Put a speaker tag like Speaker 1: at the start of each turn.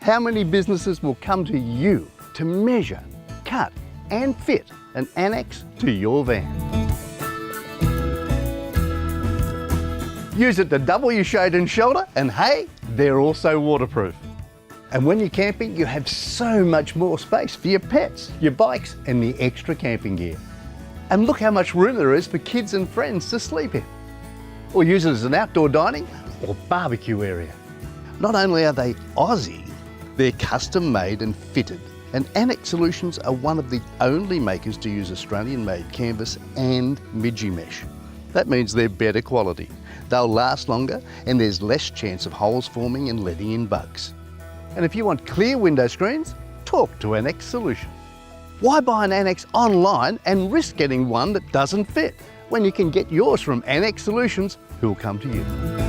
Speaker 1: How many businesses will come to you to measure, cut and fit an annex to your van? Use it to double your shade and shelter, and hey, they're also waterproof. And when you're camping, you have so much more space for your pets, your bikes and the extra camping gear. And look how much room there is for kids and friends to sleep in. Or use it as an outdoor dining or barbecue area. Not only are they Aussie, they're custom made and fitted. And Annexe Solutions are one of the only makers to use Australian-made canvas and midge mesh. That means they're better quality. They'll last longer and there's less chance of holes forming and letting in bugs. And if you want clear window screens, talk to Annexe Solutions. Why buy an annex online and risk getting one that doesn't fit when you can get yours from Annexe Solutions, who'll come to you?